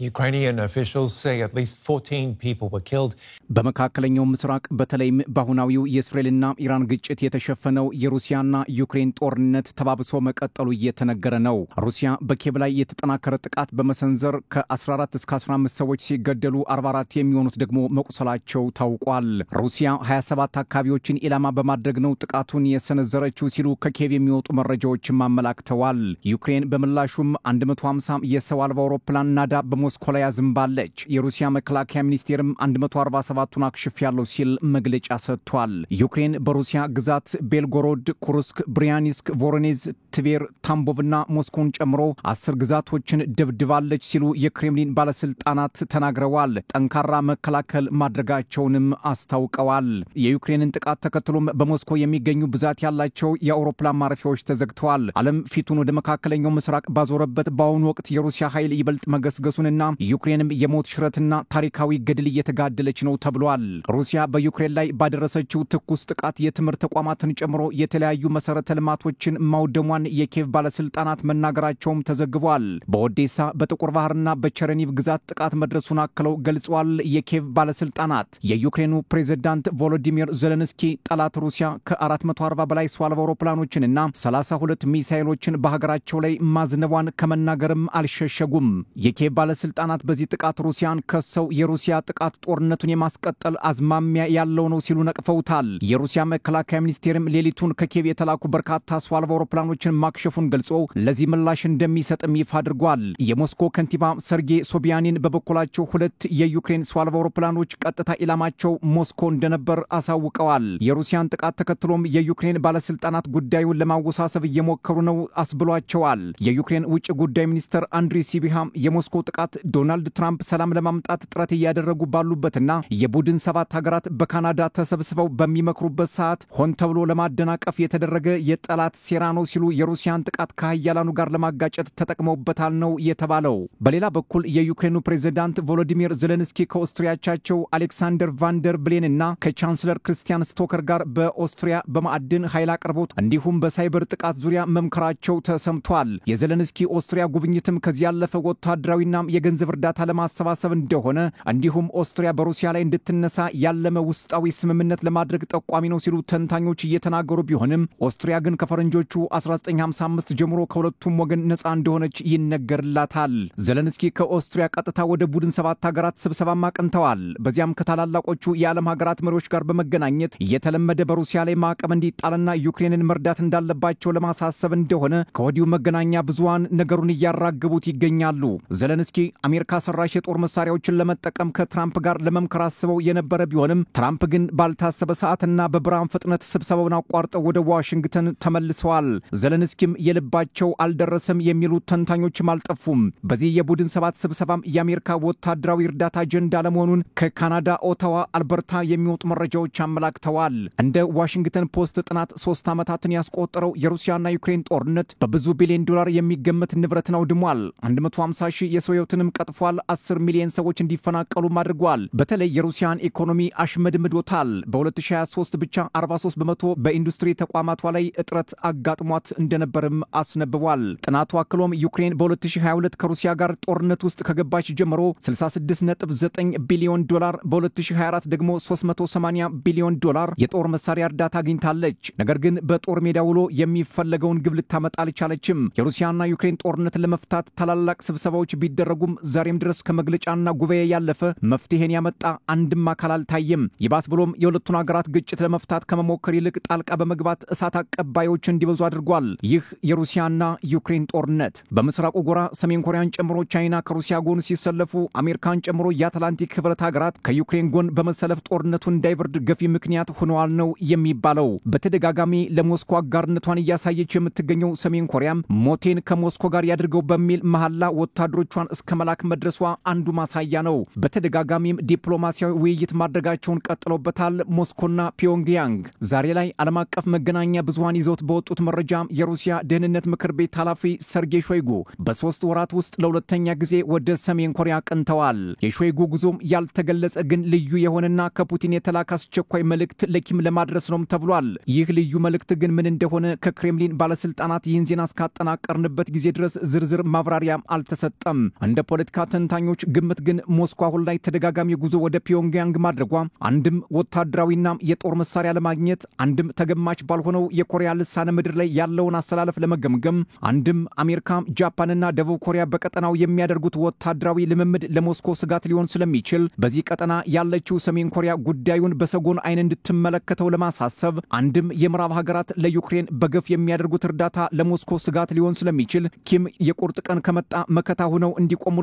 Ukrainian officials say at least 14 people were killed. በመካከለኛው ምስራቅ በተለይም በአሁናዊው የእስራኤልና ኢራን ግጭት የተሸፈነው የሩሲያና ዩክሬን ጦርነት ተባብሶ መቀጠሉ እየተነገረ ነው። ሩሲያ በኪየቭ ላይ የተጠናከረ ጥቃት በመሰንዘር ከ14 እስከ 15 ሰዎች ሲገደሉ 44 የሚሆኑት ደግሞ መቁሰላቸው ታውቋል። ሩሲያ 27 አካባቢዎችን ኢላማ በማድረግ ነው ጥቃቱን የሰነዘረችው ሲሉ ከኪየቭ የሚወጡ መረጃዎችም አመላክተዋል። ዩክሬን በምላሹም 150 የሰው አልባ አውሮፕላን ናዳ ሞስኮ ላይ አዝምባለች። የሩሲያ መከላከያ ሚኒስቴርም 147ቱን አክሽፌያለሁ ሲል መግለጫ ሰጥቷል። ዩክሬን በሩሲያ ግዛት ቤልጎሮድ፣ ኩርስክ፣ ብሪያንስክ፣ ቮሮኔዝ፣ ትቬር፣ ታምቦቭና ሞስኮን ጨምሮ 10 ግዛቶችን ደብድባለች ሲሉ የክሬምሊን ባለስልጣናት ተናግረዋል። ጠንካራ መከላከል ማድረጋቸውንም አስታውቀዋል። የዩክሬንን ጥቃት ተከትሎም በሞስኮ የሚገኙ ብዛት ያላቸው የአውሮፕላን ማረፊያዎች ተዘግተዋል። ዓለም ፊቱን ወደ መካከለኛው ምስራቅ ባዞረበት በአሁኑ ወቅት የሩሲያ ኃይል ይበልጥ መገስገሱን ዩክሬንም የሞት ሽረትና ታሪካዊ ገድል እየተጋደለች ነው ተብሏል። ሩሲያ በዩክሬን ላይ ባደረሰችው ትኩስ ጥቃት የትምህርት ተቋማትን ጨምሮ የተለያዩ መሰረተ ልማቶችን ማውደሟን የኪየቭ ባለስልጣናት መናገራቸውም ተዘግቧል። በኦዴሳ በጥቁር ባህርና በቸረኒቭ ግዛት ጥቃት መድረሱን አክለው ገልጸዋል። የኪየቭ ባለስልጣናት የዩክሬኑ ፕሬዝዳንት ቮሎዲሚር ዜሌንስኪ ጠላት ሩሲያ ከ440 በላይ ሰው አልባ አውሮፕላኖችንና 32 ሚሳኤሎችን በሀገራቸው ላይ ማዝነቧን ከመናገርም አልሸሸጉም። የኪየቭ ባለስልጣናት በዚህ ጥቃት ሩሲያን ከሰው የሩሲያ ጥቃት ጦርነቱን የማስቀጠል አዝማሚያ ያለው ነው ሲሉ ነቅፈውታል። የሩሲያ መከላከያ ሚኒስቴርም ሌሊቱን ከኪየቭ የተላኩ በርካታ ሰው አልባ አውሮፕላኖችን ማክሸፉን ገልጾ ለዚህ ምላሽ እንደሚሰጥም ይፋ አድርጓል። የሞስኮ ከንቲባ ሰርጌይ ሶቢያኒን በበኩላቸው 2 የዩክሬን ሰው አልባ አውሮፕላኖች ቀጥታ ኢላማቸው ሞስኮ እንደነበር አሳውቀዋል። የሩሲያን ጥቃት ተከትሎም የዩክሬን ባለስልጣናት ጉዳዩን ለማወሳሰብ እየሞከሩ ነው አስብሏቸዋል። የዩክሬን ውጭ ጉዳይ ሚኒስትር አንድሪ ሲቢሃም የሞስኮ ጥቃት ዶናልድ ትራምፕ ሰላም ለማምጣት ጥረት ያደረጉ ባሉበትና የቡድን 7 ሀገራት በካናዳ ተሰብስበው በሚመክሩበት ሰዓት ሆን ተብሎ ለማደናቀፍ የተደረገ የጠላት ሴራ ነው ሲሉ የሩሲያን ጥቃት ከኃያላኑ ጋር ለማጋጨት ተጠቅመውበታል ነው የተባለው። በሌላ በኩል የዩክሬኑ ፕሬዝዳንት ቮሎዲሚር ዜሌንስኪ ከኦስትሪያቻቸው አሌክሳንደር ቫንደር ብሌንና ከቻንስለር ክርስቲያን ስቶከር ጋር በኦስትሪያ በማዕድን ኃይል አቅርቦት እንዲሁም በሳይበር ጥቃት ዙሪያ መምከራቸው ተሰምቷል። የዜሌንስኪ ኦስትሪያ ጉብኝትም ከዚህ ያለፈ ወታደራዊና የገንዘብ እርዳታ ለማሰባሰብ እንደሆነ እንዲሁም ኦስትሪያ በሩሲያ ላይ እንድትነሳ ያለመ ውስጣዊ ስምምነት ለማድረግ ጠቋሚ ነው ሲሉ ተንታኞች እየተናገሩ ቢሆንም ኦስትሪያ ግን ከፈረንጆቹ 1955 ጀምሮ ከሁለቱም ወገን ነፃ እንደሆነች ይነገርላታል። ዜሌንስኪ ከኦስትሪያ ቀጥታ ወደ ቡድን 7 ሀገራት ስብሰባ አቅንተዋል። በዚያም ከታላላቆቹ የዓለም ሀገራት መሪዎች ጋር በመገናኘት የተለመደ በሩሲያ ላይ ማዕቀብ እንዲጣልና ዩክሬንን መርዳት እንዳለባቸው ለማሳሰብ እንደሆነ ከወዲሁ መገናኛ ብዙሃን ነገሩን እያራገቡት ይገኛሉ። ዜሌንስኪ አሜሪካ ሰራሽ የጦር መሳሪያዎችን ለመጠቀም ከትራምፕ ጋር ለመምከር አስበው የነበረ ቢሆንም ትራምፕ ግን ባልታሰበ ሰዓትና በብርሃን ፍጥነት ስብሰባውን አቋርጠው ወደ ዋሽንግተን ተመልሰዋል። ዜሌንስኪም የልባቸው አልደረሰም የሚሉት ተንታኞችም አልጠፉም። በዚህ የቡድን 7 ስብሰባም የአሜሪካ ወታደራዊ እርዳታ አጀንዳ ለመሆኑን ከካናዳ ኦታዋ፣ አልበርታ የሚወጡ መረጃዎች አመላክተዋል። እንደ ዋሽንግተን ፖስት ጥናት 3 ዓመታትን ያስቆጠረው የሩሲያና ዩክሬን ጦርነት በብዙ ቢሊዮን ዶላር የሚገመት ንብረትን አውድሟል። 150 ሺህ የሰው ሕይወትንም ቀጥፏል። 10 ሚሊዮን ሰዎች እንዲፈናቀሉ አድርጓል። በተለይ የሩሲያን ኢኮኖሚ አሽመድምዶታል። በ2023 ብቻ 43% በኢንዱስትሪ ተቋማቷ ላይ እጥረት አጋጥሟት እንደነበርም አስነብቧል። ጥናቱ አክሎም ዩክሬን በ2022 ከሩሲያ ጋር ጦርነት ውስጥ ከገባች ጀምሮ 66.9 ቢሊዮን ዶላር፣ በ2024 ደግሞ 380 ቢሊዮን ዶላር የጦር መሳሪያ እርዳታ አግኝታለች። ነገር ግን በጦር ሜዳ ውሎ የሚፈለገውን ግብ ልታመጣ አልቻለችም። የሩሲያና ዩክሬን ጦርነትን ለመፍታት ታላላቅ ስብሰባዎች ቢደረጉም ዛሬም ድረስ ከመግለጫና ጉባኤ ያለፈ መፍትሄን ያመጣ አንድም አካል አልታየም። ይባስ ብሎም የሁለቱን ሀገራት ግጭት ለመፍታት ከመሞከር ይልቅ ጣልቃ በመግባት እሳት አቀባዮች እንዲበዙ አድርጓል። ይህ የሩሲያና ዩክሬን ጦርነት በምስራቁ ጎራ ሰሜን ኮሪያን ጨምሮ ቻይና ከሩሲያ ጎን ሲሰለፉ፣ አሜሪካን ጨምሮ የአትላንቲክ ህብረት ሀገራት ከዩክሬን ጎን በመሰለፍ ጦርነቱ እንዳይበርድ ገፊ ምክንያት ሆነዋል ነው የሚባለው። በተደጋጋሚ ለሞስኮ አጋርነቷን እያሳየች የምትገኘው ሰሜን ኮሪያም ሞቴን ከሞስኮ ጋር ያድርገው በሚል መሐላ ወታደሮቿን እስከ መላክ መድረሷ አንዱ ማሳያ ነው። በተደጋጋሚም ዲፕሎማሲያዊ ውይይት ማድረጋቸውን ቀጥለውበታል ሞስኮና ፒዮንግያንግ። ዛሬ ላይ ዓለም አቀፍ መገናኛ ብዙሃን ይዘውት በወጡት መረጃ የሩሲያ ደህንነት ምክር ቤት ኃላፊ ሰርጌይ ሾይጉ በ3 ወራት ውስጥ ለሁለተኛ ጊዜ ወደ ሰሜን ኮሪያ አቅንተዋል። የሾይጉ ጉዞም ያልተገለጸ ግን ልዩ የሆነና ከፑቲን የተላከ አስቸኳይ መልእክት ለኪም ለማድረስ ነው ተብሏል። ይህ ልዩ መልእክት ግን ምን እንደሆነ ከክሬምሊን ባለስልጣናት ይህን ዜና እስካጠናቀርንበት ጊዜ ድረስ ዝርዝር ማብራሪያ አልተሰጠም። እንደ የፖለቲካ ተንታኞች ግምት ግን ሞስኮ አሁን ላይ ተደጋጋሚ ጉዞ ወደ ፒዮንግያንግ ማድረጓ አንድም ወታደራዊና የጦር መሳሪያ ለማግኘት አንድም ተገማች ባልሆነው የኮሪያ ልሳነ ምድር ላይ ያለውን አሰላለፍ ለመገምገም አንድም አሜሪካ ጃፓንና ደቡብ ኮሪያ በቀጠናው የሚያደርጉት ወታደራዊ ልምምድ ለሞስኮ ስጋት ሊሆን ስለሚችል በዚህ ቀጠና ያለችው ሰሜን ኮሪያ ጉዳዩን በሰጎን አይን እንድትመለከተው ለማሳሰብ አንድም የምዕራብ ሀገራት ለዩክሬን በገፍ የሚያደርጉት እርዳታ ለሞስኮ ስጋት ሊሆን ስለሚችል ኪም የቁርጥ ቀን ከመጣ መከታ ሆነው እንዲቆሙላቸው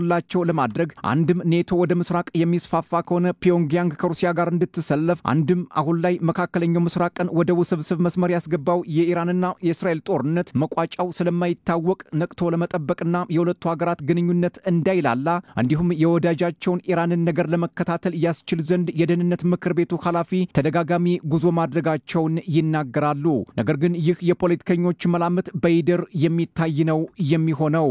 ለማድረግ አንድም ኔቶ ወደ ምስራቅ የሚስፋፋ ከሆነ ፒዮንግያንግ ከሩሲያ ጋር እንድትሰለፍ አንድም አሁን ላይ መካከለኛው ምስራቅን ወደ ውስብስብ መስመር ያስገባው የኢራንና የእስራኤል ጦርነት መቋጫው ስለማይታወቅ ነቅቶ ለመጠበቅና የሁለቱ ሀገራት ግንኙነት እንዳይላላ እንዲሁም የወዳጃቸውን ኢራንን ነገር ለመከታተል ያስችል ዘንድ የደህንነት ምክር ቤቱ ኃላፊ ተደጋጋሚ ጉዞ ማድረጋቸውን ይናገራሉ። ነገር ግን ይህ የፖለቲከኞች መላምት በይደር የሚታይ ነው የሚሆነው።